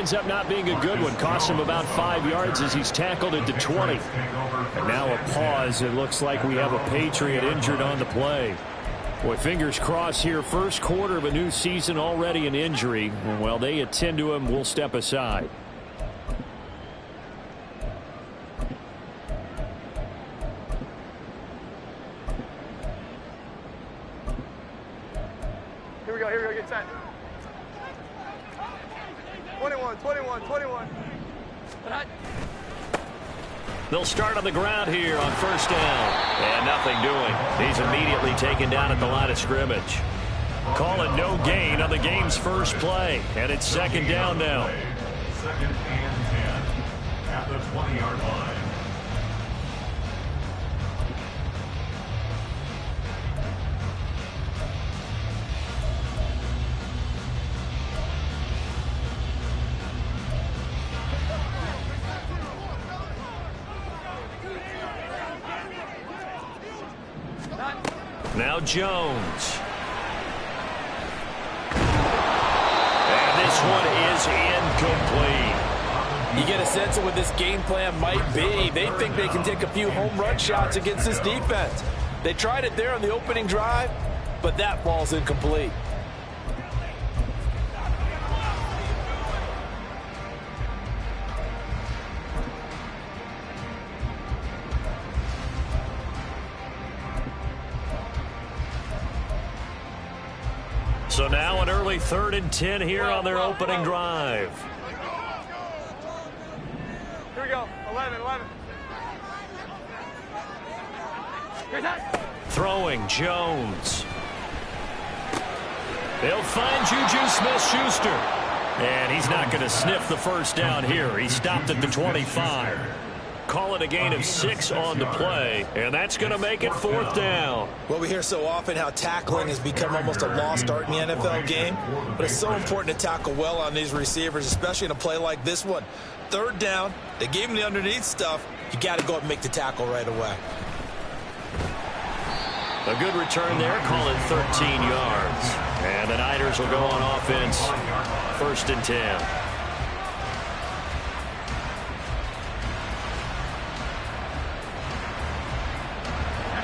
ends up not being a good one. Costs him about 5 yards as he's tackled at the 20. And now a pause. It looks like we have a Patriot injured on the play. Boy, fingers crossed here. First quarter of a new season, already an injury. And while they attend to him, we'll step aside. Here we go, get set. 21. They'll start on the ground here on first down. And nothing doing. He's immediately taken down at the line of scrimmage. Call it no gain on the game's first play. And it's second down now. Second and 10 at the 20-yard line. Now Jones. And this one is incomplete. You get a sense of what this game plan might be. They think they can take a few home run shots against this defense. They tried it there on the opening drive, but that ball's incomplete. So now an early 3rd and 10 here on their opening drive. Here we go, 11. Throwing Jones. They'll find Juju Smith-Schuster. And he's not going to sniff the first down here. He stopped at the 25. Call it a gain of 6 on the play, and that's going to make it 4th down. Well, we hear so often how tackling has become almost a lost art in the NFL game, but it's so important to tackle well on these receivers, especially in a play like this one. 3rd down, they gave him the underneath stuff. You got to go up and make the tackle right away. A good return there. Call it 13 yards. And the Niners will go on offense. 1st and 10.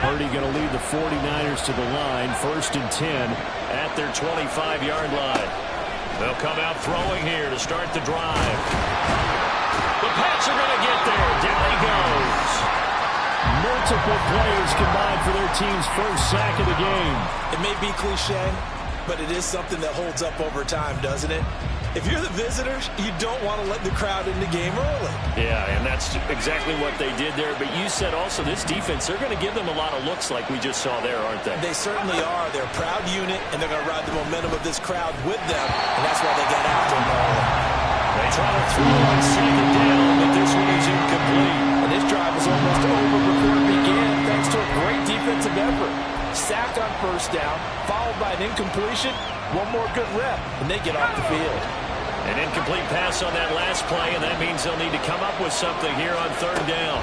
Purdy going to lead the 49ers to the line. 1st and 10 at their 25-yard line. They'll come out throwing here to start the drive. The Pats are going to get there. Down he goes. Multiple players combined for their team's first sack of the game. It may be cliche, but it is something that holds up over time, doesn't it? If you're the visitors, you don't want to let the crowd in the game early. Yeah, and that's exactly what they did there. But you said also this defense, they're going to give them a lot of looks like we just saw there, aren't they? They certainly are. They're a proud unit, and they're going to ride the momentum of this crowd with them, and that's why they got after them early. They try to throw on second down, but this one is incomplete. And this drive was almost over before it began, thanks to a great defensive effort. Sack on first down, followed by an incompletion. One more good rep, and they get off the field. An incomplete pass on that last play, and that means they'll need to come up with something here on 3rd down.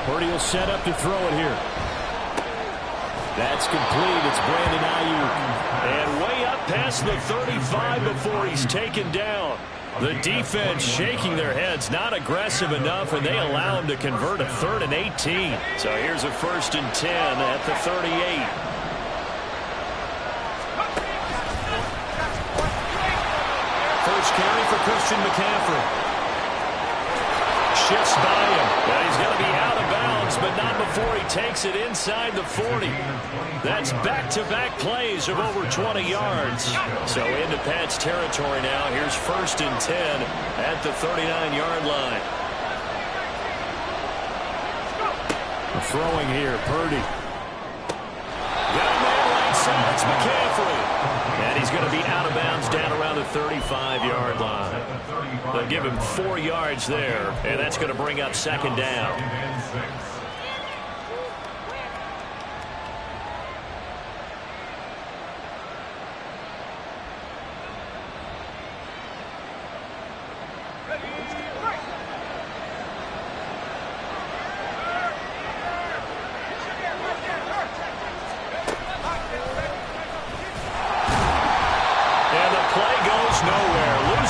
Purdy will set up to throw it here. That's complete. It's Brandon Ayuk. And way up past the 35 before he's taken down. The defense shaking their heads, not aggressive enough, and they allow him to convert a 3rd and 18. So here's a 1st and 10 at the 38. Carry for Christian McCaffrey. Shifts by him. Well, he's going to be out of bounds, but not before he takes it inside the 40. That's back-to-back plays of over 20 yards. So into Pats territory now. Here's 1st and 10 at the 39-yard line. Throwing here, Purdy. Got a man right side. It's McCaffrey. And he's going to be out of bounds down around the 35-yard line. They'll give him 4 yards there, and that's going to bring up 2nd down.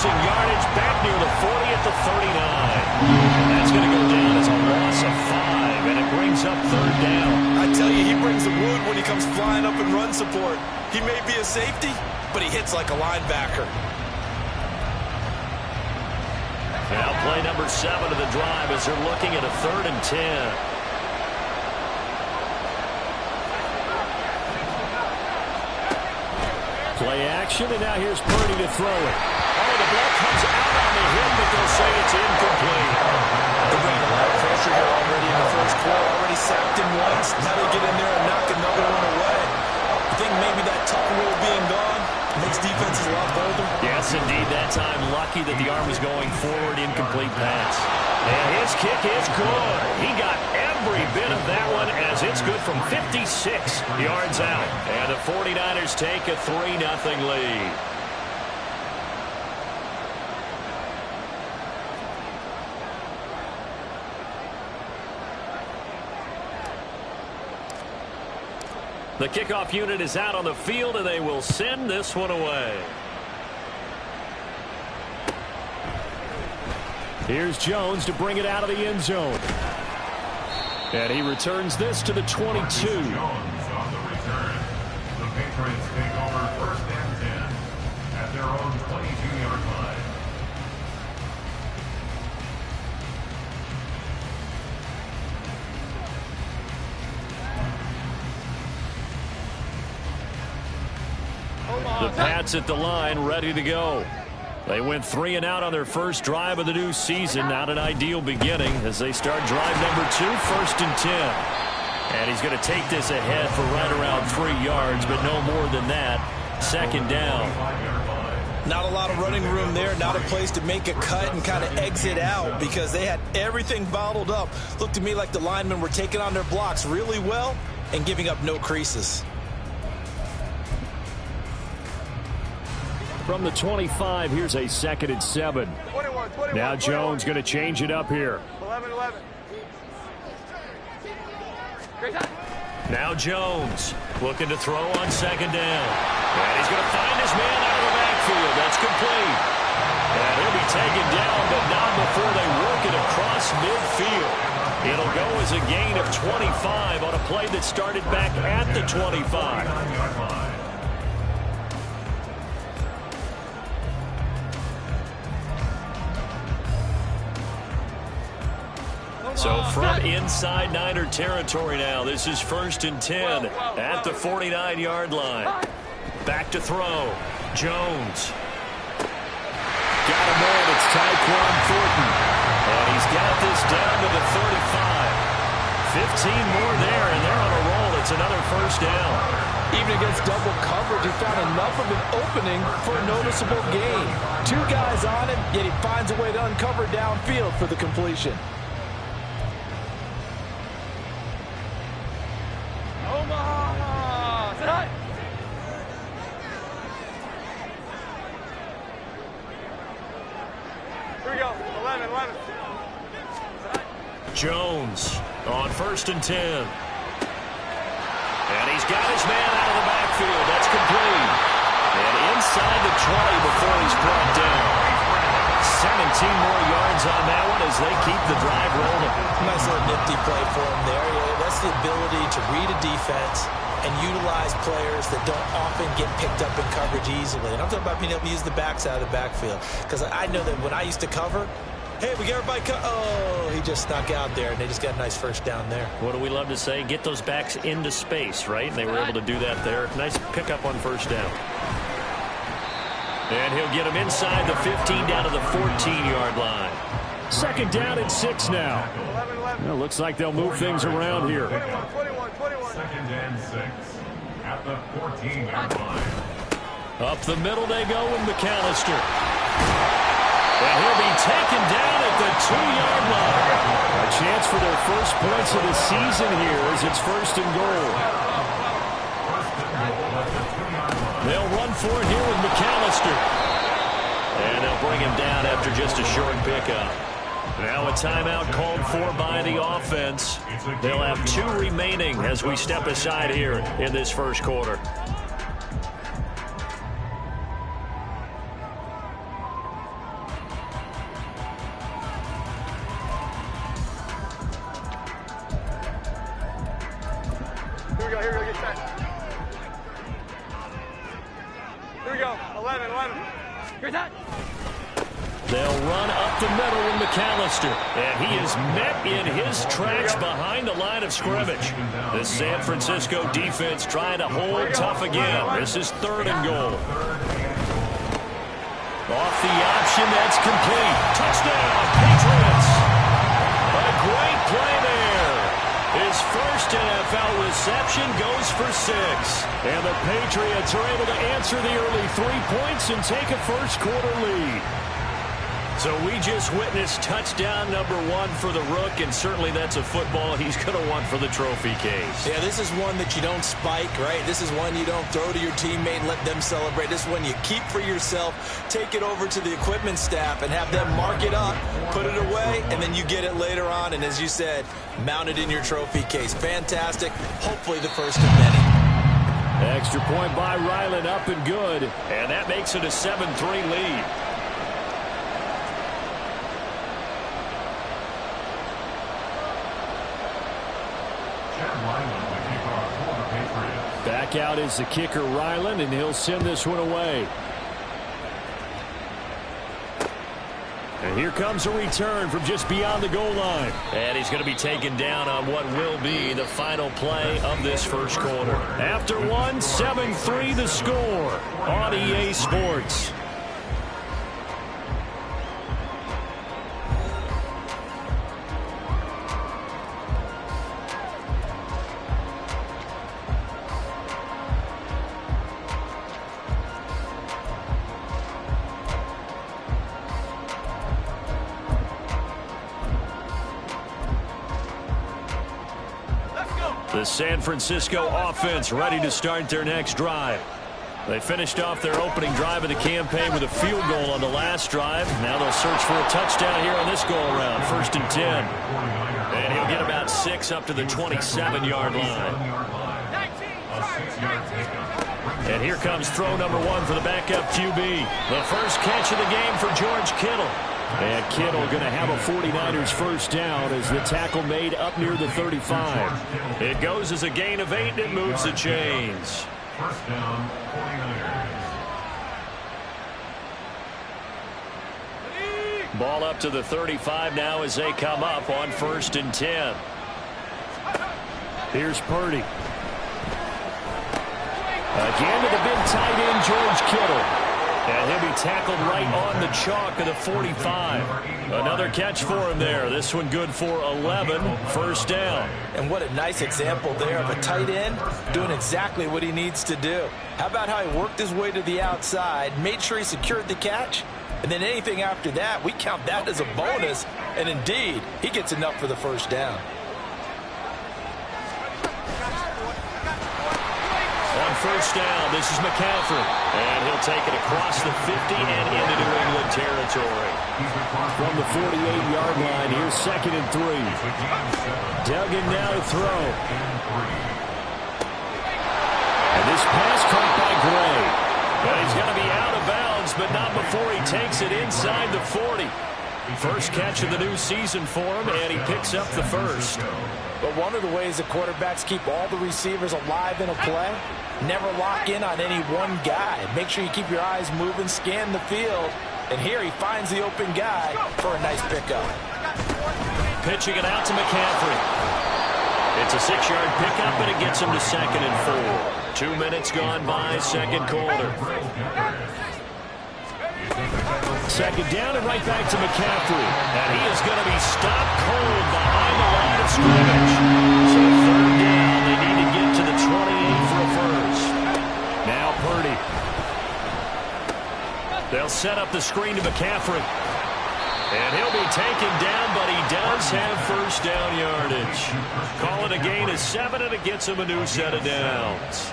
Yardage back near the 40 at the 39. And that's going to go down as a loss of 5, and it brings up third down. I tell you, he brings the wood when he comes flying up in run support. He may be a safety, but he hits like a linebacker. Now play number 7 of the drive as they're looking at a 3rd and 10. Play action, and now here's Purdy to throw it. Oh, the ball comes out on the hit, but they'll say it's incomplete. They're bringing a lot of pressure here already in the first quarter. Already sacked him once. Now they get in there and knock another one away. I think maybe that Tucker rule being gone makes defenses a lot bolder. Yes, indeed. That time, lucky that the arm was going forward, incomplete pass. And his kick is good. He got every bit of that one as it's good from 56 yards out. And the 49ers take a 3-0 lead. The kickoff unit is out on the field, and they will send this one away. Here's Jones to bring it out of the end zone. And he returns this to the 22. Jones on the return. The Patriots take over 1st and 10 at their own 22-yard line. The Pats at the line, ready to go. They went 3 and out on their first drive of the new season. Not an ideal beginning as they start drive number 2, 1st and 10. And he's going to take this ahead for right around 3 yards, but no more than that. 2nd down. Not a lot of running room there. Not a place to make a cut and kind of exit out because they had everything bottled up. Looked to me like the linemen were taking on their blocks really well and giving up no creases. From the 25, here's a 2nd and 7. 21, Now Jones going to change it up here. 11. Great time. Now Jones looking to throw on 2nd down. And he's going to find his man out of the backfield. That's complete. And he'll be taken down, but not before they work it across midfield. It'll go as a gain of 25 on a play that started back at the 25. So from inside Niner territory now, this is 1st and 10 at the 49-yard line. Back to throw. Jones. Got him in. It's Tyquan Thornton. And he's got this down to the 35. 15 more there, and they're on a roll. It's another 1st down. Even against double coverage, he found enough of an opening for a noticeable gain. 2 guys on him, yet he finds a way to uncover downfield for the completion. Jones on 1st and 10. And he's got his man out of the backfield. That's complete. And inside the 20 before he's brought down. 17 more yards on that one as they keep the drive rolling. Nice little nifty play for him there. Yeah, that's the ability to read a defense and utilize players that don't often get picked up in coverage easily. And I'm talking about being able to use the backs out of the backfield. Because I know that when I used to cover, hey, we get everybody oh, he just snuck out there, and they just got a nice 1st down there. What do we love to say? Get those backs into space, right? And they were able to do that there. Nice pickup on 1st down. And he'll get him inside the 15 down to the 14-yard line. 2nd down and 6 now. 11. Well, looks like they'll move things around here. 21. 2nd and 6 at the 14-yard line. Up the middle they go with McAllister. And he'll be taken down at the 2-yard line. A chance for their first points of the season here as it's 1st and goal. They'll run for it here with McAllister. And they'll bring him down after just a short pickup. Now a timeout called for by the offense. They'll have 2 remaining as we step aside here in this first quarter. here we go, get set. Here we go, 11. Here's that. They'll run up the middle with McAllister. And he is met in his tracks behind the line of scrimmage. The San Francisco defense trying to hold tough again. This is 3rd and goal. Off the option, that's complete. Touchdown, Patriots. A great play there. His first NFL reception goes for 6. And the Patriots are able to answer the early 3 points and take a first-quarter lead. So we just witnessed touchdown number 1 for the Rook, and certainly that's a football he's going to want for the trophy case. Yeah, this is one that you don't spike, right? This is one you don't throw to your teammate and let them celebrate. This is one you keep for yourself, take it over to the equipment staff and have them mark it up, put it away, and then you get it later on. And as you said, mount it in your trophy case. Fantastic. Hopefully the first of many. Extra point by Ryland, up and good. And that makes it a 7-3 lead. Back out is the kicker, Ryland, and he'll send this one away. And here comes a return from just beyond the goal line. And he's going to be taken down on what will be the final play of this first quarter. After one, 7-3 the score on EA Sports. The San Francisco offense ready to start their next drive. They finished off their opening drive of the campaign with a field goal on the last drive. Now they'll search for a touchdown here on this go-around. 1st and 10. And he'll get about 6 up to the 27-yard line. And here comes throw number 1 for the backup QB. The first catch of the game for George Kittle. And Kittle going to have a 49ers first down as the tackle made up near the 35. It goes as a gain of 8, and it moves the chains. First down, 49ers. Ball up to the 35 now as they come up on 1st and 10. Here's Purdy. Again to the big tight end, George Kittle. And he'll be tackled right on the chalk of the 45. Another catch for him there. This one good for 11. First down. And what a nice example there of a tight end doing exactly what he needs to do. How about how he worked his way to the outside, made sure he secured the catch, and then anything after that, we count that as a bonus. And indeed, he gets enough for the first down. On first down, this is McCaffrey. And he'll take it across the 50 and into New England territory. From the 48-yard line, here's 2nd and 3. Duggan now to throw. And this pass caught by Gray. But he's going to be out of bounds, but not before he takes it inside the 40. First catch of the new season for him, and he picks up the first. But one of the ways that quarterbacks keep all the receivers alive in a play, never lock in on any one guy. Make sure you keep your eyes moving, scan the field, and here he finds the open guy for a nice pickup. Pitching it out to McCaffrey. It's a 6-yard pickup, and it gets him to 2nd and 4. 2 minutes gone by, second quarter. Second down and right back to McCaffrey. And he is going to be stopped cold behind the line of scrimmage. So 3rd down, they need to get to the 28 for a first. Now Purdy. They'll set up the screen to McCaffrey. And he'll be taken down, but he does have first down yardage. Call it a gain of 7, and it gets him a new set of downs.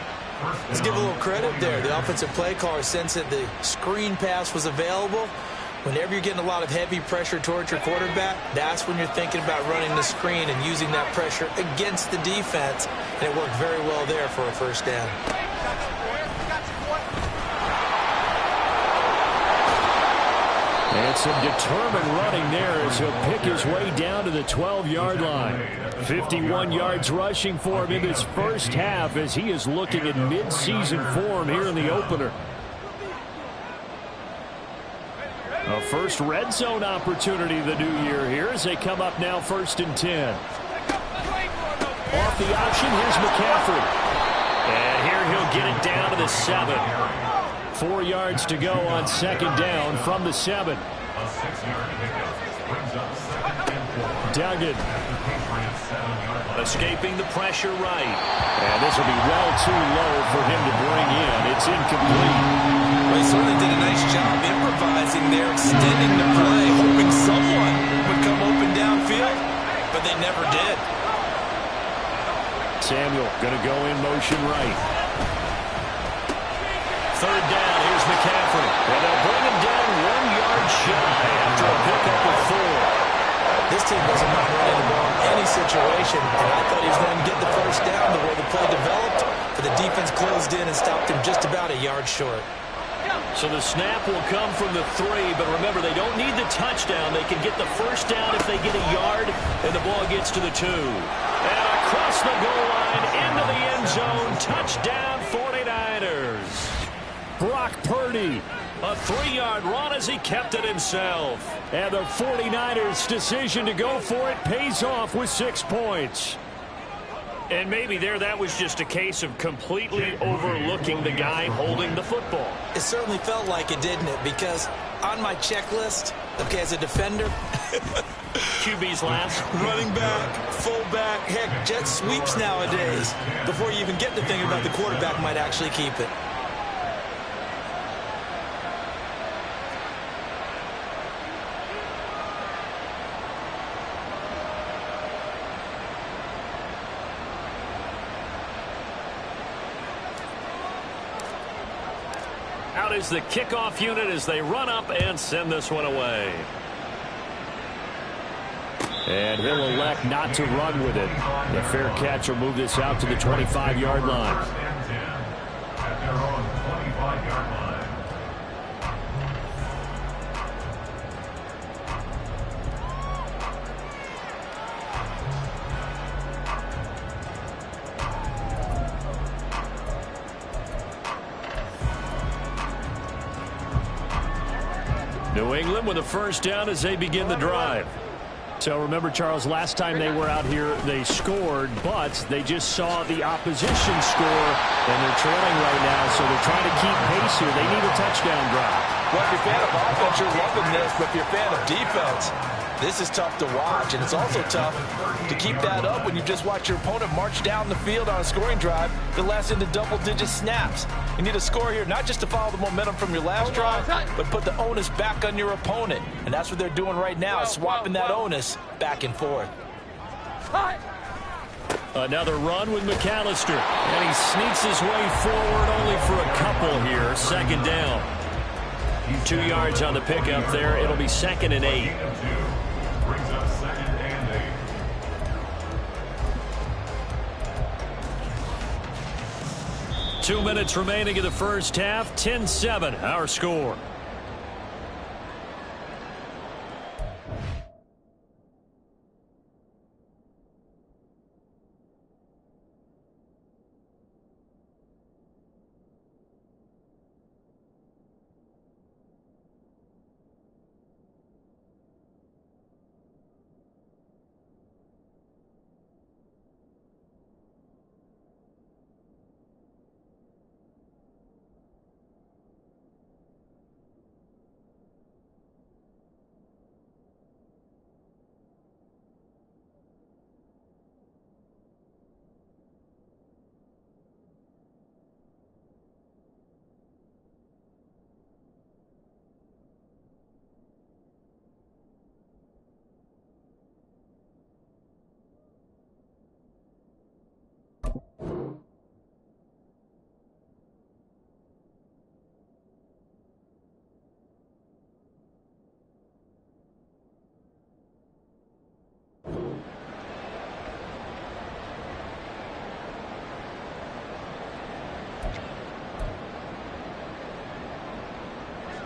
Let's give a little credit there. The offensive play caller sensed that the screen pass was available. Whenever you're getting a lot of heavy pressure towards your quarterback, that's when you're thinking about running the screen and using that pressure against the defense. And it worked very well there for a first down. And And some determined running there as he'll pick his way down to the 12-yard line. 51 yards rushing for him in this first half as he is looking in mid-season form here in the opener. A first red zone opportunity the new year here as they come up now 1st and 10. Off the option, here's McCaffrey. And here he'll get it down to the 7. 4 yards to go on 2nd down from the 7. Duggan. Escaping the pressure right. And this will be well too low for him to bring in. It's incomplete. Well, he certainly did a nice job improvising there, extending the play, hoping someone would come open downfield, but they never did. Samuel going to go in motion right. 3rd down, here's McCaffrey. And they'll bring him down 1 yard shy after a pickup of 4. This team doesn't mind running the ball in any situation, and I thought he was going to get the first down the way the play developed, but the defense closed in and stopped him just about a yard short. So the snap will come from the 3, but remember, they don't need the touchdown. They can get the first down if they get a yard, and the ball gets to the 2. And across the goal line, into the end zone, touchdown 49ers. Brock Purdy, a 3-yard run as he kept it himself. And the 49ers' decision to go for it pays off with 6 points. And maybe that was just a case of completely overlooking the guy holding the football. It certainly felt like it, didn't it? Because on my checklist, okay, as a defender, QB's last. running back, fullback, heck, jet sweeps nowadays. Before you even get to thinking about the quarterback might actually keep it. Out is the kickoff unit as they run up and send this one away. And he'll elect not to run with it. The fair catch will move this out to the 25-yard line. At their own 25-yard line. New England with a first down as they begin the drive. So remember, Charles, last time they were out here, they scored, but they just saw the opposition score, and they're trailing right now, so they're trying to keep pace here. They need a touchdown drive. Well, if you're a fan of offense, you're loving this, but if you're a fan of defense, this is tough to watch, and it's also tough to keep that up when you just watch your opponent march down the field on a scoring drive that lasts into double-digit snaps. You need a score here, not just to follow the momentum from your last drive, but put the onus back on your opponent. And that's what they're doing right now, swapping that onus back and forth. Another run with McAllister, and he sneaks his way forward only for a couple here. 2nd down. 2 yards on the pickup there. It'll be 2nd and 8. Brings up 2nd and 8. 2 minutes remaining in the first half. 10-7, our score.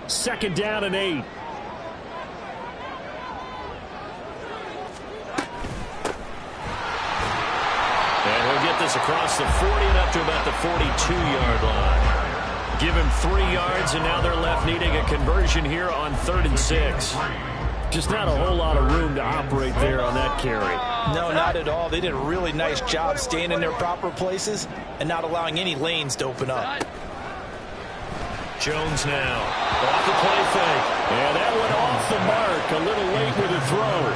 Second down and 8. this across the 40 and up to about the 42-yard line. Give him 3 yards, and now they're left needing a conversion here on 3rd and 6. Just not a whole lot of room to operate there on that carry. No, not at all. They did a really nice job staying in their proper places and not allowing any lanes to open up. Jones now off the play fake. And that went off the mark. A little late with the throw.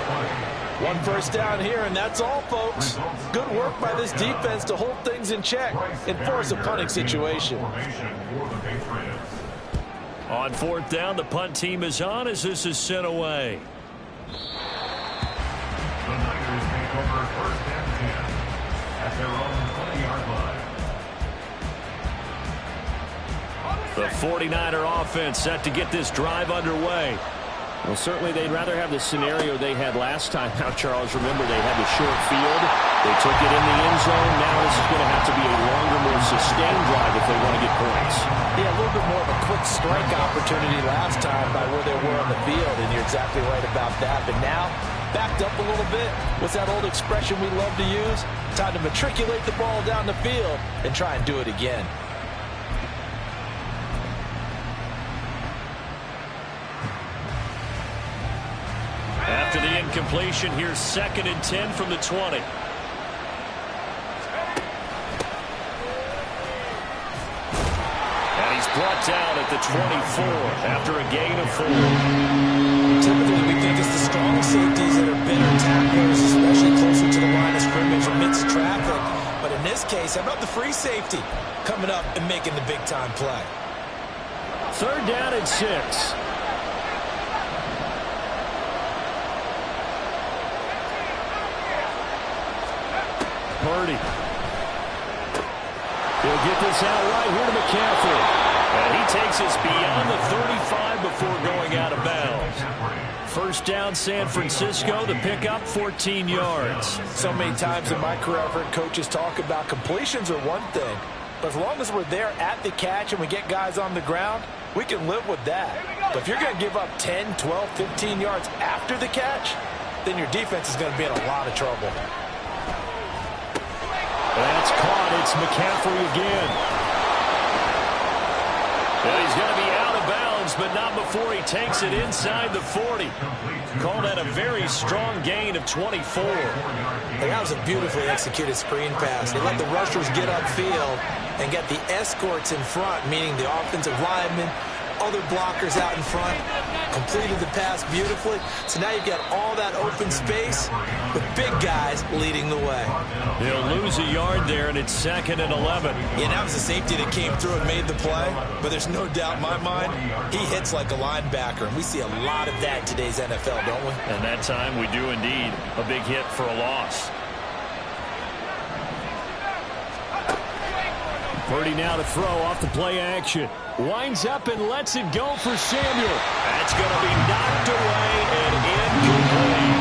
1 first down here, and that's all, folks. Good work by this defense to hold things in check and force a punting situation. On 4th down, the punt team is on as this is sent away. The Niners take over 1st and 10 at their own 20-yard line. The 49er offense set to get this drive underway. Well, certainly they'd rather have the scenario they had last time. Now, Charles, remember they had the short field. They took it in the end zone. Now this is going to have to be a longer, more sustained drive if they want to get points. Yeah, a little bit more of a quick strike opportunity last time by where they were on the field, and you're exactly right about that. But now, backed up a little bit. What's that old expression we love to use? Time to matriculate the ball down the field and try and do it again. After the incompletion, here's 2nd and 10 from the 20. And he's brought down at the 24 after a gain of 4. Typically, we think it's the strong safeties that are better tacklers, especially closer to the line of scrimmage amidst traffic. But in this case, how about the free safety coming up and making the big-time play? 3rd down and 6. Purdy. He'll get this out right here to McCaffrey. And he takes us beyond the 35 before going out of bounds. 1st down, San Francisco. The pickup, 14 yards. So many times in my career, I've heard coaches talk about completions are one thing. But as long as we're there at the catch and we get guys on the ground, we can live with that. But if you're going to give up 10, 12, 15 yards after the catch, then your defense is going to be in a lot of trouble. That's caught. It's McCaffrey again. And he's going to be out of bounds, but not before he takes it inside the 40. Call that a very strong gain of 24. That was a beautifully executed screen pass. They let the rushers get upfield and get the escorts in front, meaning the offensive linemen, other blockers out in front, completed the pass beautifully. So now you've got all that open space with big guys leading the way. He'll lose a yard there, and it's 2nd and 11. Yeah, that was the safety that came through and made the play. But there's no doubt in my mind, he hits like a linebacker. And we see a lot of that in today's NFL, don't we? And that time we do indeed. A big hit for a loss. Purdy now to throw off the play action. Winds up and lets it go for Samuel. That's going to be knocked away and incomplete.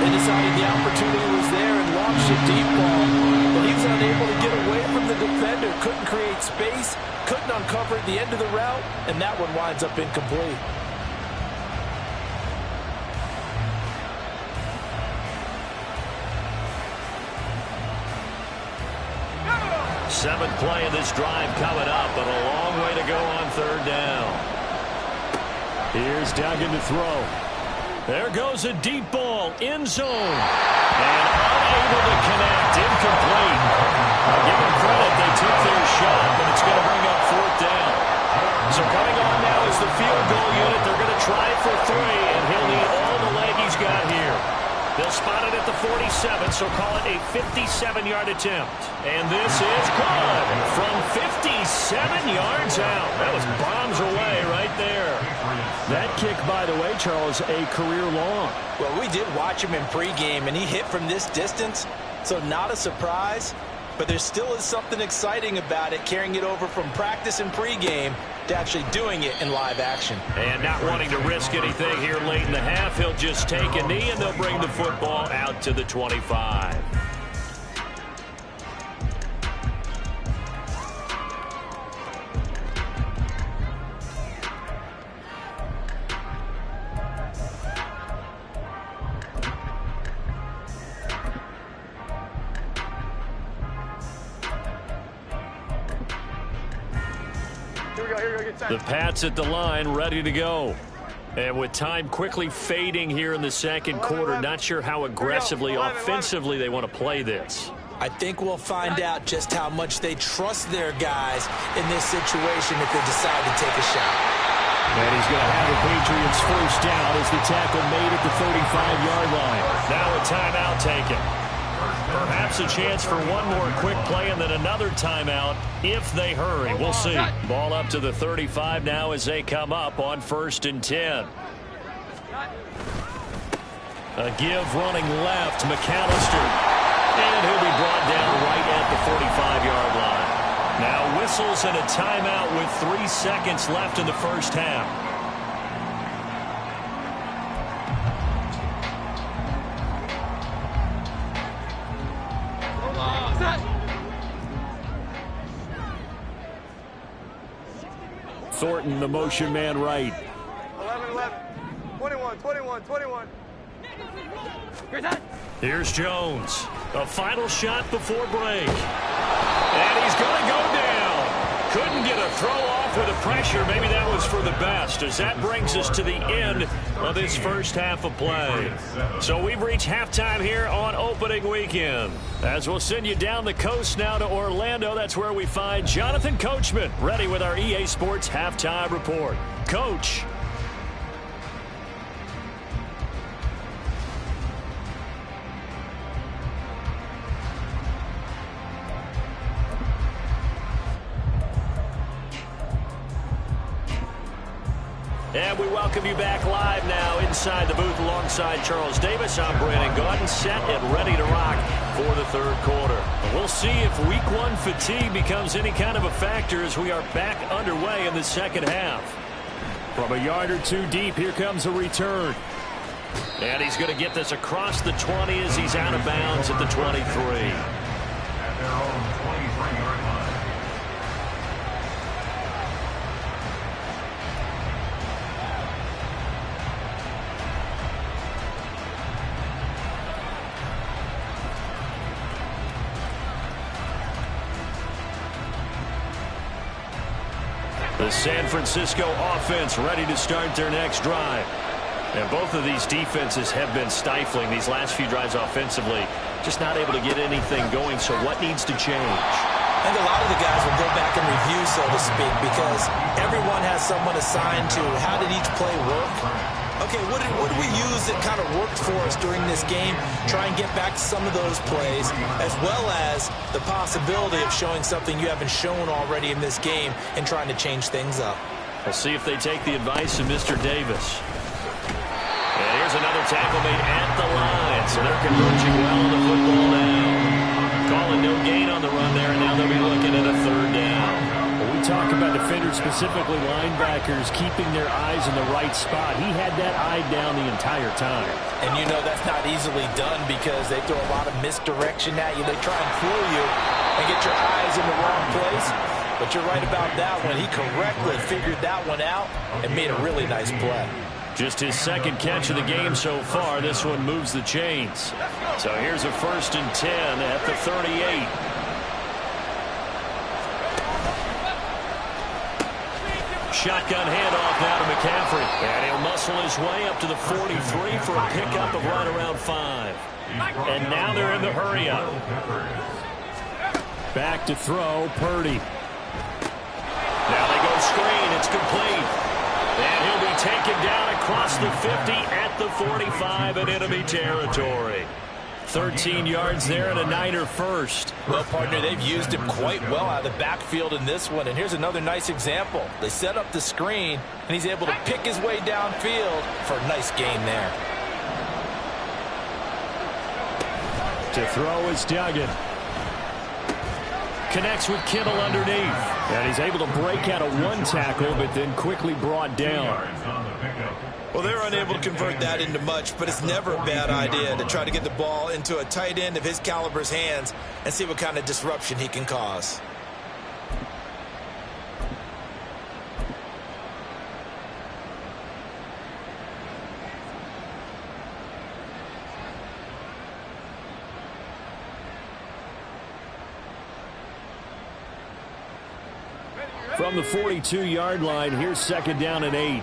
They decided the opportunity was there and launched a deep ball, but he was unable to get away from the defender, couldn't create space, couldn't uncover at the end of the route, and that one winds up incomplete. 7th play of this drive coming up, but a long way to go on 3rd down. Here's Duggan to throw. There goes a deep ball, end zone. And unable to connect, incomplete. Give them credit, they took their shot, but it's going to bring up 4th down. So coming on now is the field goal unit. They're going to try for 3, and he'll need all the leg he's got here. They'll spot it at the 47, so call it a 57-yard attempt. And this is good from 57 yards out. That was bombs away right there. That kick, by the way, Charles, a career long. Well, we did watch him in pregame, and he hit from this distance, so not a surprise. But there still is something exciting about it, carrying it over from practice and pregame to actually doing it in live action. And not wanting to risk anything here late in the half, he'll just take a knee, and they'll bring the football out to the 25. Get set. The Pats at the line, ready to go. And with time quickly fading here in the second quarter, not sure how aggressively, offensively they want to play this. I think we'll find out just how much they trust their guys in this situation if they decide to take a shot. And he's going to have the Patriots first down as the tackle made at the 35-yard line. Now a timeout taken. Perhaps a chance for one more quick play and then another timeout if they hurry. We'll see. Ball up to the 35 now as they come up on 1st and 10. A give running left, McAllister. And he'll be brought down right at the 45-yard line. Now whistles and a timeout with 3 seconds left in the first half. Thornton, the motion man right. 11. 21. Here's Jones. A final shot before break. And he's going to go down. Couldn't get a throw off with the pressure. Maybe that was for the best, as that brings us to the end of this first half of play. So we've reached halftime here on opening weekend. As we'll send you down the coast now to Orlando, that's where we find Jonathan Coachman, ready with our EA Sports halftime report. Coach. And we welcome you back live now inside the booth alongside Charles Davis. I'm Brandon Gaudin, set and ready to rock for the third quarter. We'll see if week one fatigue becomes any kind of a factor as we are back underway in the second half. From a yard or two deep, here comes a return. And he's going to get this across the 20 as he's out of bounds at the 23. At their own 23-yard line. The San Francisco offense ready to start their next drive. And both of these defenses have been stifling these last few drives offensively. Just not able to get anything going, so what needs to change? I think a lot of the guys will go back and review, so to speak, because everyone has someone assigned to how did each play work. Okay, what did we use that kind of worked for us during this game? Try and get back to some of those plays, as well as the possibility of showing something you haven't shown already in this game and trying to change things up. We'll see if they take the advice of Mr. Davis. And here's another tackle made at the line, so they're converging well on the football now. Calling no gain on the run there, and now they'll be looking at a third down. When we talk about defenders, specifically linebackers, keeping their eyes in the right spot, he had that eye down the entire time. And you know that's not easily done because they throw a lot of misdirection at you. They try and fool you and get your eyes in the wrong place. But you're right about that one. He correctly figured that one out and made a really nice play. Just his second catch of the game so far. This one moves the chains. So here's a 1st and 10 at the 38. Shotgun handoff now to McCaffrey. And he'll muscle his way up to the 43 for a pickup of right around 5. And now they're in the hurry-up. Back to throw, Purdy. Now they go screen. It's complete. And he'll be taken down across the 50 at the 45 in enemy territory. 13 yards there and a Niner first. Well, partner, they've used him quite well out of the backfield in this one. And here's another nice example. They set up the screen, and he's able to pick his way downfield for a nice gain there. To throw is Duggan. Connects with Kittle underneath. And he's able to break out of one tackle, but then quickly brought down. Well, they're unable to convert that into much, but it's never a bad idea to try to get the ball into a tight end of his caliber's hands and see what kind of disruption he can cause. From the 42-yard line, here's 2nd down and 8.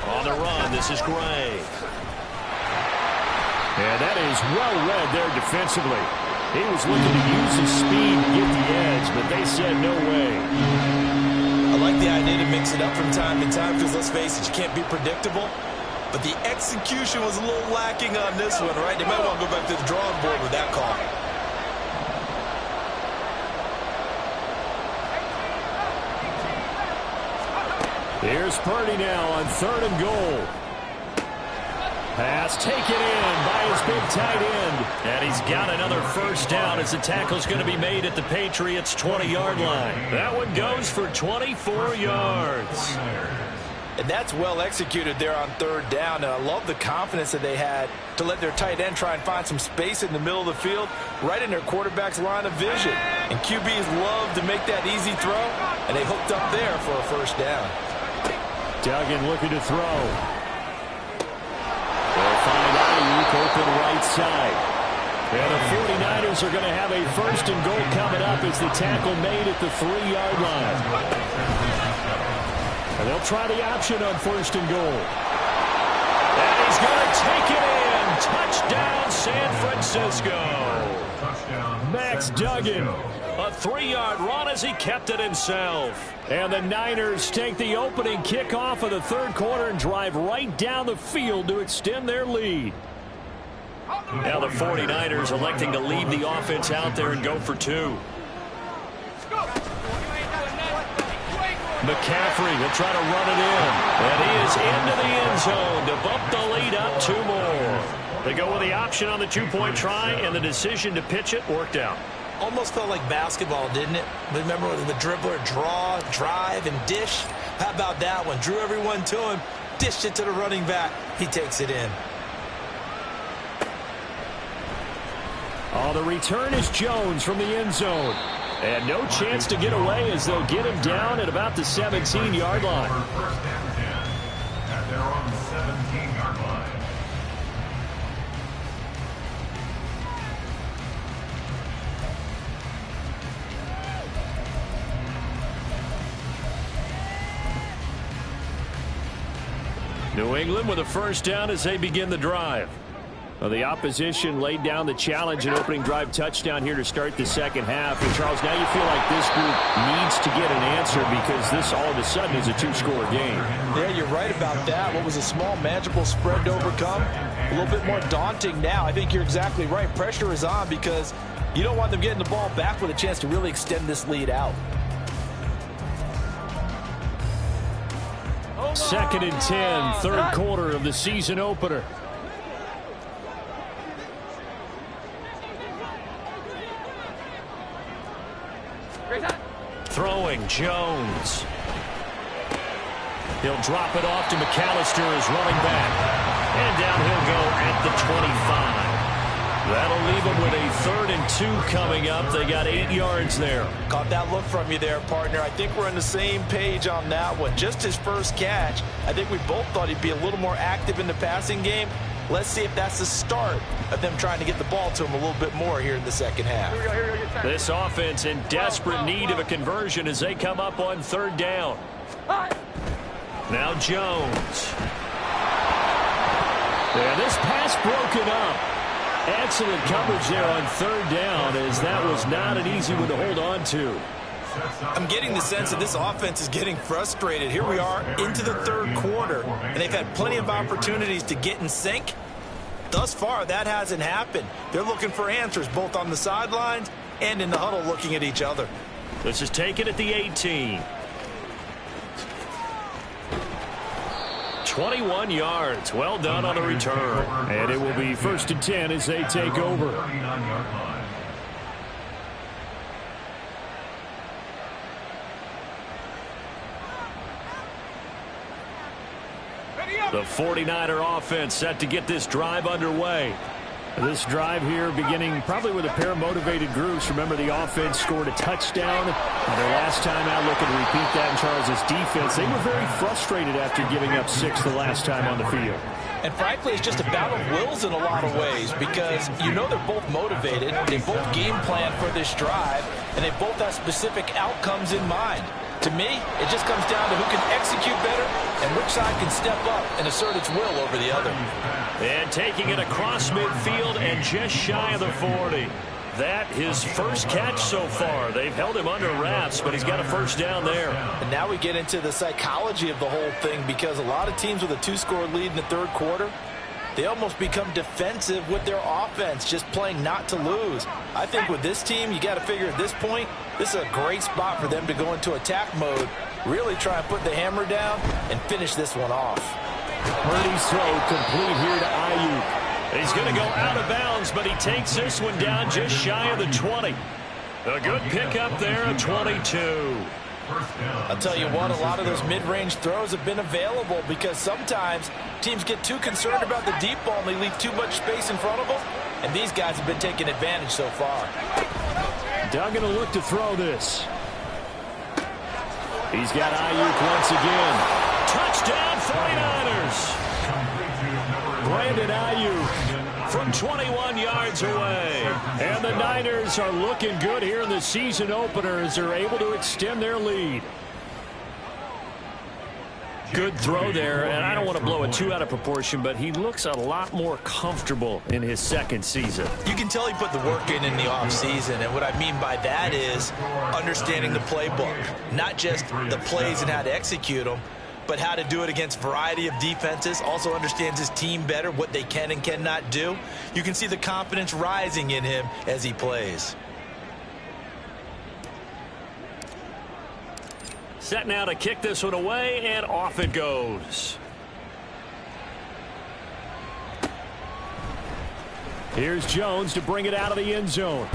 On the run, this is Gray. And that is well read there defensively. He was looking to use his speed to get the edge, but they said no way. I like the idea to mix it up from time to time because, let's face it, you can't be predictable. But the execution was a little lacking on this one, right? They might want to go back to the drawing board with that call. Here's Purdy now on 3rd and goal. Pass taken in by his big tight end. And he's got another first down as the tackle's going to be made at the Patriots' 20-yard line. That one goes for 24 yards. And that's well executed there on 3rd down. And I love the confidence that they had to let their tight end try and find some space in the middle of the field, right in their quarterback's line of vision. And QBs love to make that easy throw, and they hooked up there for a first down. Duggan looking to throw. They'll find Ayuk open right side. And the 49ers are going to have a 1st and goal coming up as the tackle made at the 3-yard line. And they'll try the option on 1st and goal. And he's going to take it in. Touchdown, San Francisco. Max Duggan. A 3-yard run as he kept it himself. And the Niners take the opening kickoff of the 3rd quarter and drive right down the field to extend their lead. Now the 49ers electing to leave the offense out there and go for 2. McCaffrey will try to run it in. And he is into the end zone to bump the lead up 2 more. They go with the option on the 2-point try, and the decision to pitch it worked out. Almost felt like basketball, didn't it? Remember the dribbler, draw, drive, and dish? How about that one? Drew everyone to him, dished it to the running back. He takes it in. Oh, the return is Jones from the end zone. And no chance to get away as they'll get him down at about the 17-yard line. First and 10 at their own 17-yard line. New England with a first down as they begin the drive. Well, the opposition laid down the challenge and opening drive touchdown here to start the 2nd half. And, Charles, now you feel like this group needs to get an answer because this all of a sudden is a 2-score game. Yeah, you're right about that. What was a small, manageable spread to overcome, a little bit more daunting now. I think you're exactly right. Pressure is on because you don't want them getting the ball back with a chance to really extend this lead out. 2nd and 10, 3rd quarter of the season opener. Throwing Jones. He'll drop it off to McAllister as running back. And down he'll go at the 25. That'll leave them with a 3rd and 2 coming up. They got 8 yards there. Caught that look from you there, partner. I think we're on the same page on that one. Just his first catch. I think we both thought he'd be a little more active in the passing game. Let's see if that's the start of them trying to get the ball to him a little bit more here in the 2nd half. This offense in desperate need of a conversion as they come up on 3rd down. Now Jones. And this pass broken up. Excellent coverage there on 3rd down as that was not an easy one to hold on to. I'm getting the sense that this offense is getting frustrated. Here we are into the 3rd quarter, and they've had plenty of opportunities to get in sync. Thus far, that hasn't happened. They're looking for answers both on the sidelines and in the huddle looking at each other. This is taken at the 18. 21 yards. Well done on the return. And it will be 1st and 10 as they take over. 39-yard line. The 49er offense set to get this drive underway. This drive here beginning probably with a pair of motivated groups. Remember, the offense scored a touchdown. And their last time out looking to repeat that in Charles's defense. They were very frustrated after giving up 6 the last time on the field. And frankly, it's just a battle of wills in a lot of ways because you know they're both motivated, they both game plan for this drive, and they both have specific outcomes in mind. To me, it just comes down to who can execute better and which side can step up and assert its will over the other. And taking it across midfield and just shy of the 40. That his first catch so far. They've held him under wraps, but he's got a first down there. And now we get into the psychology of the whole thing because a lot of teams with a 2-score lead in the third quarter, they almost become defensive with their offense, just playing not to lose. I think with this team, you got to figure at this point, this is a great spot for them to go into attack mode, really try and put the hammer down and finish this one off. Purdy's throw complete here to Ayuk. He's going to go out of bounds, but he takes this one down just shy of the 20. A good pickup there at 22. I'll tell you what, a lot of those mid-range throws have been available because sometimes teams get too concerned about the deep ball and they leave too much space in front of them, and these guys have been taking advantage so far. Duggan will look to throw this. He's got Ayuk once again. Touchdown 49ers. Brandon Ayuk from 21 yards away. And the Niners are looking good here in the season opener as they're able to extend their lead. Good throw there, and I don't want to blow it too out of proportion, but he looks a lot more comfortable in his second season. You can tell he put the work in the offseason, and what I mean by that is understanding the playbook, not just the plays and how to execute them, but how to do it against a variety of defenses, also understands his team better, what they can and cannot do. You can see the confidence rising in him as he plays. Set now to kick this one away, and off it goes. Here's Jones to bring it out of the end zone.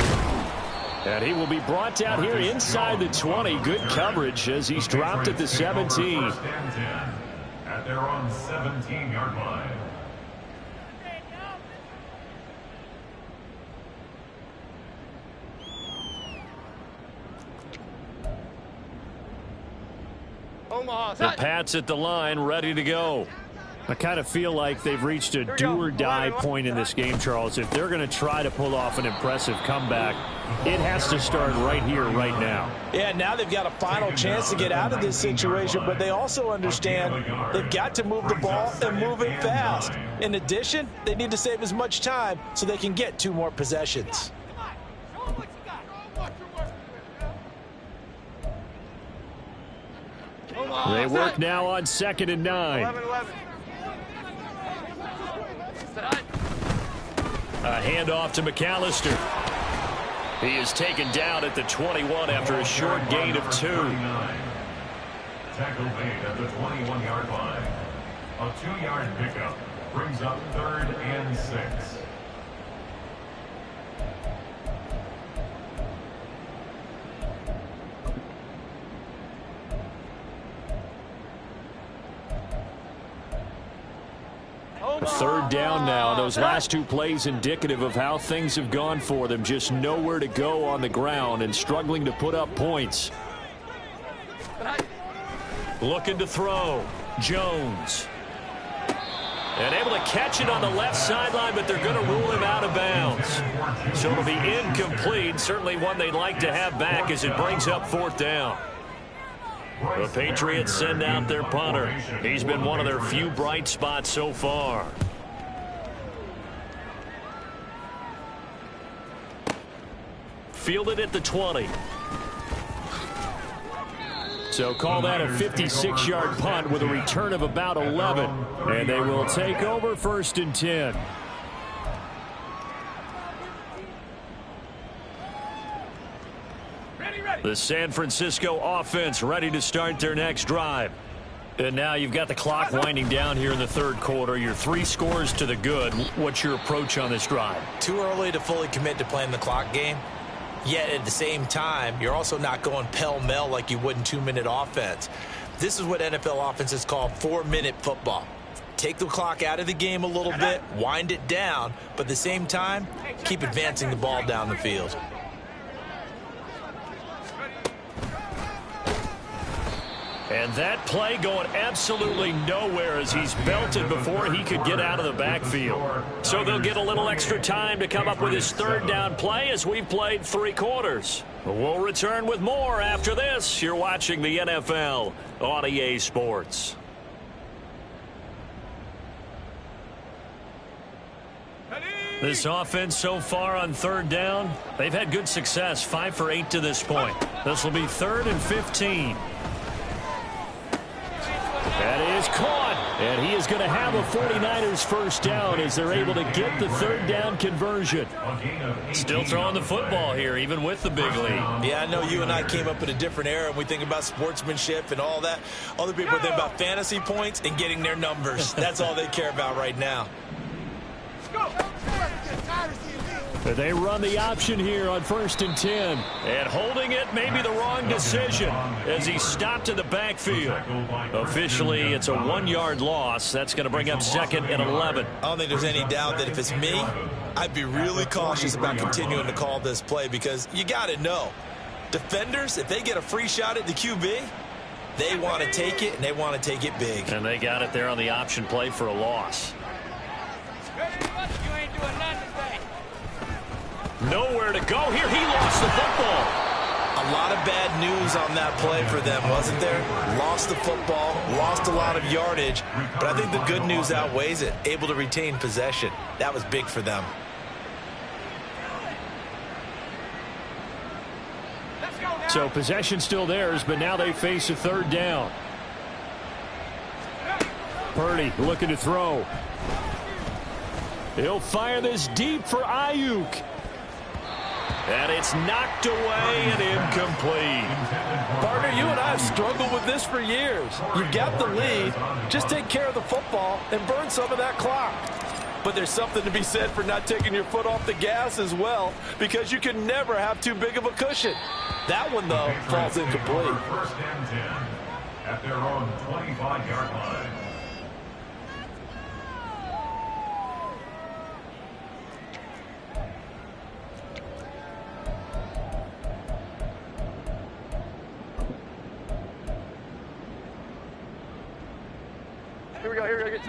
And he will be brought down here inside the 20. Good coverage as he's dropped at the 17. At their own 17-yard line. The Pats at the line, ready to go. I kind of feel like they've reached a do-or-die point in this game, Charles. If they're going to try to pull off an impressive comeback, it has to start right here, right now. Yeah, now they've got a final chance to get out of this situation, but they also understand they've got to move the ball and move it fast. In addition, they need to save as much time so they can get 2 more possessions. They work now on 2nd and 9. A handoff to McAllister. He is taken down at the 21 after a short gain of 2. Tackle made at the 21-yard line. A 2-yard pickup brings up 3rd and 6. Third down now. Those last 2 plays indicative of how things have gone for them. Just nowhere to go on the ground and struggling to put up points. Looking to throw. Jones. And able to catch it on the left sideline, but they're going to rule him out of bounds. So it'll be incomplete. Certainly one they'd like to have back as it brings up 4th down. The Patriots send out their punter. He's been one of their few bright spots so far. Fielded at the 20. So call that a 56-yard punt with a return of about 11. And they will take over 1st and 10. The San Francisco offense ready to start their next drive. And now you've got the clock winding down here in the third quarter. Your 3 scores to the good. What's your approach on this drive? Too early to fully commit to playing the clock game. Yet at the same time, you're also not going pell-mell like you would in 2-minute offense. This is what NFL offenses call 4-minute football. Take the clock out of the game a little bit, wind it down, but at the same time, keep advancing the ball down the field. And that play going absolutely nowhere as he's belted before he could get out of the backfield. So they'll get a little extra time to come up with his third down play as we've played 3 quarters. We'll return with more after this. You're watching the NFL on EA Sports. This offense so far on third down, they've had good success, 5 for 8 to this point. This will be 3rd and 15. That is caught, and he is going to have a 49ers first down as they're able to get the third down conversion. Still throwing the football here, even with the big lead. Yeah, I know you and I came up in a different era, and we think about sportsmanship and all that. Other people think about fantasy points and getting their numbers. That's all they care about right now. But they run the option here on 1st and 10. And holding it may be the wrong decision as he stopped in the backfield. Officially, it's a 1-yard loss. That's going to bring up 2nd and 11. I don't think there's any doubt that if it's me, I'd be really cautious about continuing to call this play because you got to know, defenders, if they get a free shot at the QB, they want to take it, and they want to take it big. And they got it there on the option play for a loss. Nowhere to go here. He lost the football. A lot of bad news on that play for them, wasn't there? Lost the football, lost a lot of yardage, but I think the good news outweighs it. Able to retain possession. That was big for them. So possession still theirs, but now they face a third down. Purdy looking to throw. He'll fire this deep for Ayuk. And it's knocked away and incomplete. Partner, you and I have struggled with this for years. You've got the lead. Just take care of the football and burn some of that clock. But there's something to be said for not taking your foot off the gas as well, because you can never have too big of a cushion. That one, though, falls incomplete. 1st and 10 at their own 25-yard line.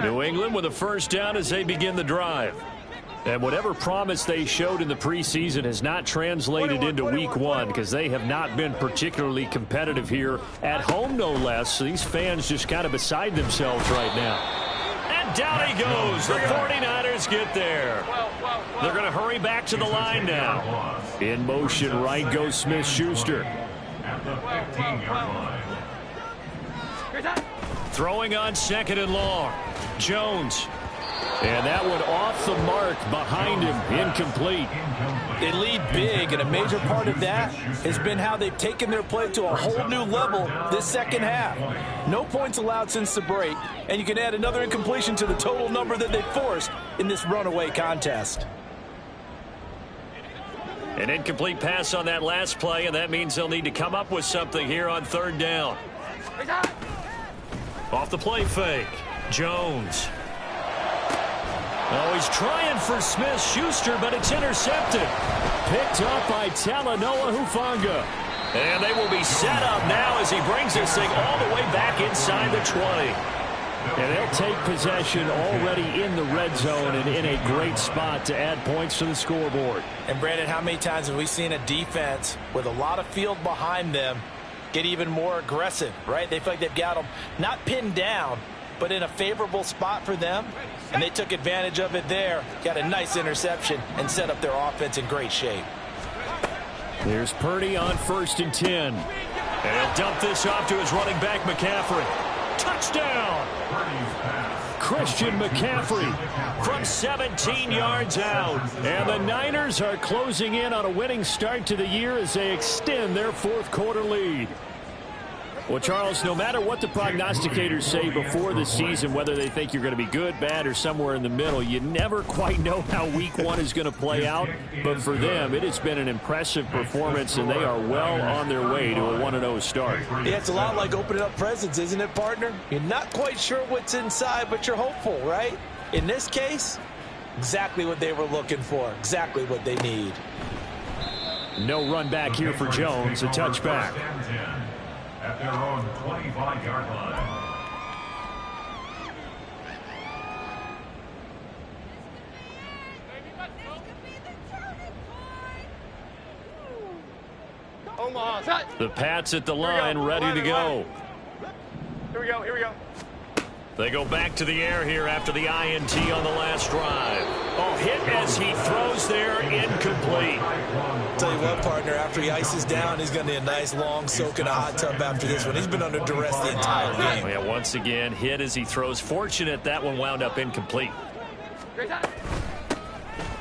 New England with a first down as they begin the drive. And whatever promise they showed in the preseason has not translated into week 1 because they have not been particularly competitive here at home, no less. So these fans just kind of beside themselves right now. And down he goes. The 49ers get there. They're going to hurry back to the line now. In motion, right goes Smith-Schuster. At the 15-yard line. Throwing on 2nd and long. Jones. And that one off the mark behind him. Incomplete. They lead big, and a major part of that has been how they've taken their play to a whole new level this second half. No points allowed since the break, and you can add another incompletion to the total number that they forced in this runaway contest. An incomplete pass on that last play, and that means they'll need to come up with something here on 3rd down. Off the play fake. Jones. Oh, he's trying for Smith-Schuster, but it's intercepted. Picked up by Talanoa Hufanga. And they will be set up now as he brings this thing all the way back inside the 20. And they'll take possession already in the red zone and in a great spot to add points to the scoreboard. And, Brandon, how many times have we seen a defense with a lot of field behind them get even more aggressive, right? They feel like they've got them not pinned down, but in a favorable spot for them, and they took advantage of it there, got a nice interception, and set up their offense in great shape. There's Purdy on 1st and 10. And he'll dump this off to his running back, McCaffrey. Touchdown! Christian McCaffrey from 17 yards out. And the Niners are closing in on a winning start to the year as they extend their 4th quarter lead. Well, Charles, no matter what the prognosticators say before the season, whether they think you're going to be good, bad, or somewhere in the middle, you never quite know how week 1 is going to play out. But for them, it has been an impressive performance, and they are well on their way to a 1-0 start. Yeah, it's a lot like opening up presents, isn't it, partner? You're not quite sure what's inside, but you're hopeful, right? In this case, exactly what they were looking for, exactly what they need. No run back here for Jones, a touchback. at their own 25-yard line. The Pats at the line, ready to go. Here we go, here we go. They go back to the air here after the INT on the last drive. Oh, hit as he throws there, incomplete. Tell you what, partner, after he ices down, he's going to need a nice long soak in a hot tub after this one. He's been under duress the entire game. Oh, yeah, once again, hit as he throws. Fortunate that one wound up incomplete.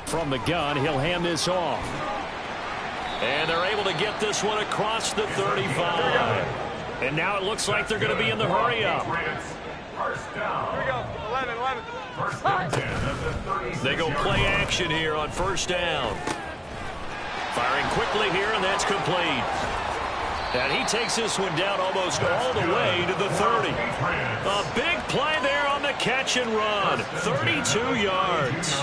From the gun, he'll hand this off. And they're able to get this one across the 35. And now it looks like they're going to be in the hurry-up. First down. Here we go. 11, 11. First and 10 at the 36. They go play action here on first down. Firing quickly here, and that's complete. And he takes this one down almost all the way to the 30. A big play there on the catch and run. 32 yards.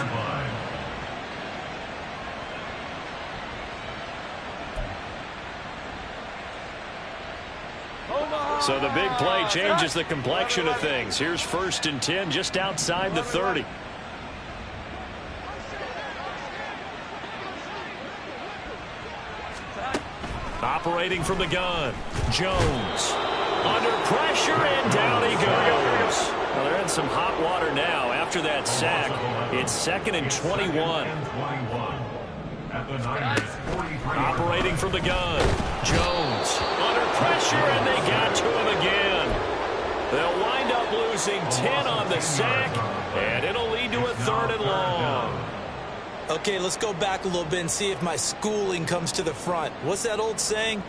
So the big play changes the complexion of things. Here's first and 10 just outside the 30. Operating from the gun, Jones. Under pressure, and down he goes. Well, they're in some hot water now after that sack. It's 2nd and 21. Operating from the gun, Jones. Under pressure, and they got to him again. They'll wind up losing 10 on the sack, and it'll lead to a 3rd and long. Okay, let's go back a little bit and see if my schooling comes to the front. What's that old saying?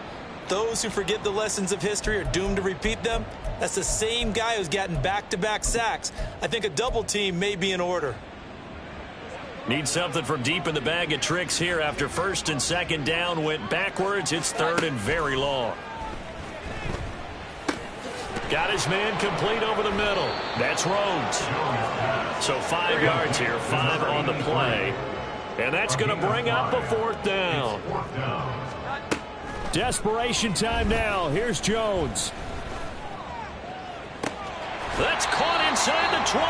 Those who forget the lessons of history are doomed to repeat them. That's the same guy who's gotten back-to-back sacks. I think a double team may be in order. Need something from deep in the bag of tricks here after first and second down went backwards. It's 3rd and very long. Got his man complete over the middle. That's Rhodes. So 5 yards here, 5 on the play. And that's going to bring up a 4th down. Desperation time now. Here's Jones. That's caught inside the 20.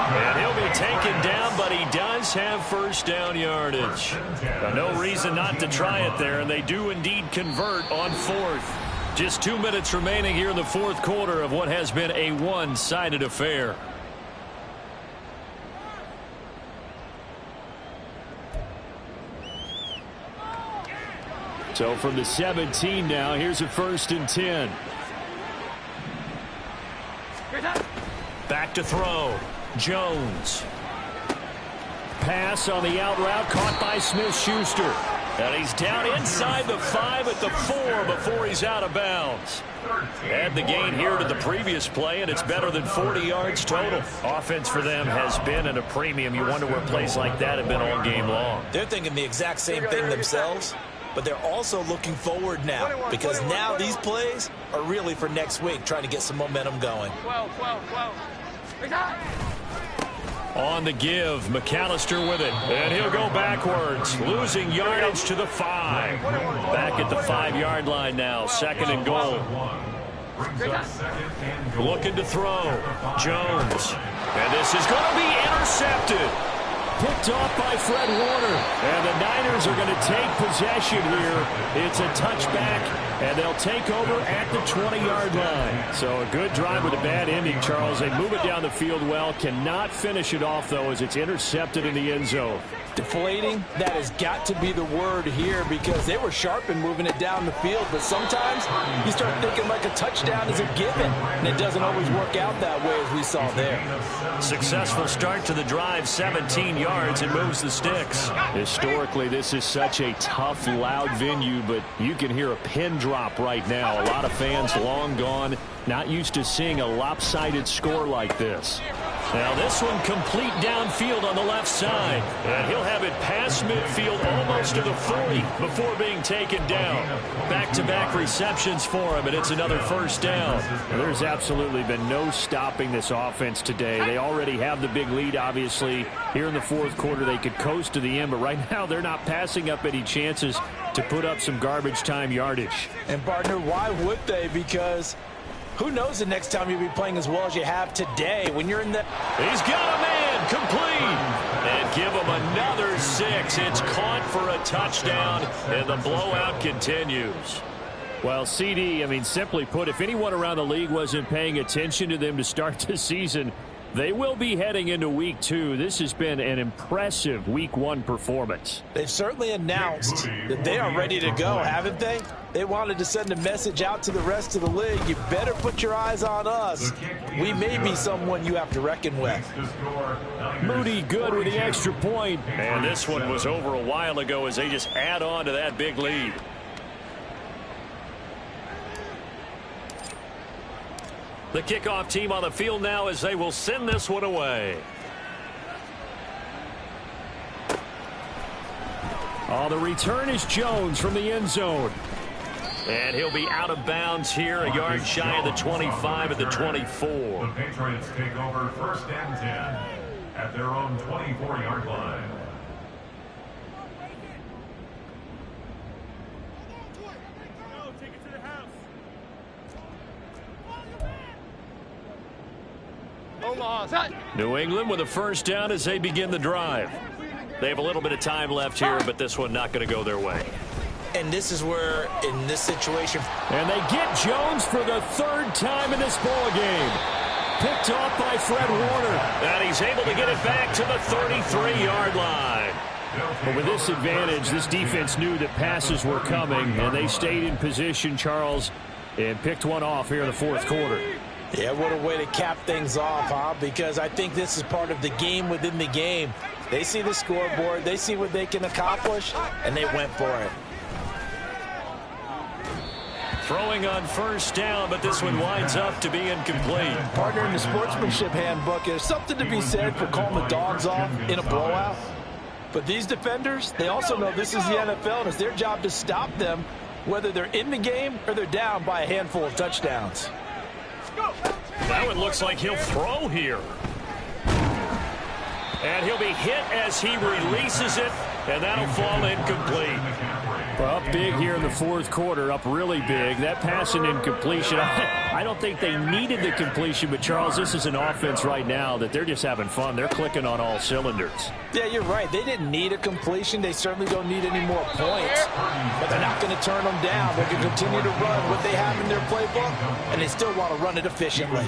And he'll be taken down, but he does have first down yardage. Now, no reason not to try it there, and they do indeed convert on 4th. Just 2 minutes remaining here in the 4th quarter of what has been a one-sided affair. So from the 17 now, here's a 1st and 10. Back to throw. Jones. Pass on the out route caught by Smith-Schuster. And he's down inside the 5 at the 4 before he's out of bounds. Add the gain here to the previous play, and it's better than 40 yards total. Offense for them has been at a premium. You wonder where plays like that have been all game long. They're thinking the exact same thing themselves, but they're also looking forward now because now these plays are really for next week, trying to get some momentum going. 12, 12, 12. On the give, McAllister with it, and he'll go backwards, losing yardage to the 5. Back at the 5-yard line now, 2nd and goal. Looking to throw, Jones, and this is going to be intercepted. Picked off by Fred Warner, and the Niners are going to take possession here. It's a touchback, and they'll take over at the 20-yard line. So a good drive with a bad ending, Charles. They move it down the field well, cannot finish it off, though, as it's intercepted in the end zone. Deflating, that has got to be the word here because they were sharp in moving it down the field, but sometimes you start thinking like a touchdown is a given, and it doesn't always work out that way as we saw there. Successful start to the drive, 17 yards, and moves the sticks. Historically, this is such a tough, loud venue, but you can hear a pin drop right now. A lot of fans long gone, not used to seeing a lopsided score like this. Now this one complete downfield on the left side. And he'll have it past midfield almost to the 40 before being taken down. Back-to-back receptions for him, and it's another first down. There's absolutely been no stopping this offense today. They already have the big lead, obviously. Here in the 4th quarter, they could coast to the end, but right now they're not passing up any chances to put up some garbage time yardage. And, partner, why would they? Because who knows the next time you'll be playing as well as you have today when you're in the... He's got a man, complete. And give him another 6. It's caught for a touchdown, and the blowout continues. Well, CD, simply put, if anyone around the league wasn't paying attention to them to start the season, they will be heading into Week 2. This has been an impressive Week 1 performance. They've certainly announced that they are ready to go, haven't they? They wanted to send a message out to the rest of the league. You better put your eyes on us. We may be someone you have to reckon with. Moody good with the extra point. And this one was over a while ago as they just add on to that big lead. The kickoff team on the field now as they will send this one away. Oh, the return is Jones from the end zone. And he'll be out of bounds here, a yard shy of the 25 at the 24. The Patriots take over 1st and 10 at their own 24-yard line. New England with a first down as they begin the drive. They have a little bit of time left here, but this one not going to go their way. And this is where, in this situation... And they get Jones for the 3rd time in this ball game. Picked off by Fred Warner. And he's able to get it back to the 33-yard line. But with this advantage, this defense knew that passes were coming, and they stayed in position, Charles, and picked one off here in the 4th quarter. Yeah, what a way to cap things off, huh? Because I think this is part of the game within the game. They see the scoreboard, they see what they can accomplish, and they went for it. Throwing on first down, but this one winds up to be incomplete. Partner, in the sportsmanship handbook, there's something to be said for calling the dogs off in a blowout. But these defenders, they also know this is the NFL, and it's their job to stop them, whether they're in the game or they're down by a handful of touchdowns. That one looks like he'll throw here. And he'll be hit as he releases it, and that'll fall incomplete. Well, up big here in the 4th quarter, up really big. That pass and incompletion, I don't think they needed the completion, but Charles, this is an offense right now that they're just having fun. They're clicking on all cylinders. Yeah, you're right. They didn't need a completion. They certainly don't need any more points, but they're not going to turn them down. They're going to continue to run what they have in their playbook, and they still want to run it efficiently.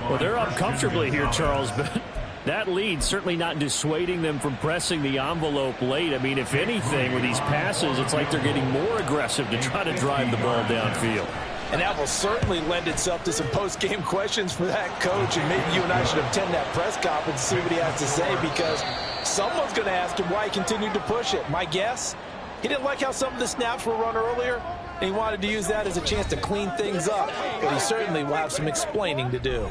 Well, they're up comfortably here, Charles, but that lead certainly not dissuading them from pressing the envelope late. If anything, with these passes, it's like they're getting more aggressive to try to drive the ball downfield. And that will certainly lend itself to some post-game questions for that coach, and maybe you and I should attend that press conference and see what he has to say, because someone's going to ask him why he continued to push it. My guess, he didn't like how some of the snaps were run earlier, and he wanted to use that as a chance to clean things up, but he certainly will have some explaining to do.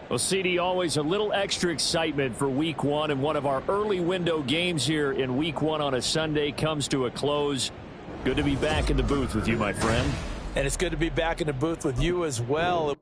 Well, CD, always a little extra excitement for Week 1, and one of our early window games here in Week 1 on a Sunday comes to a close. Good to be back in the booth with you, my friend. And it's good to be back in the booth with you as well.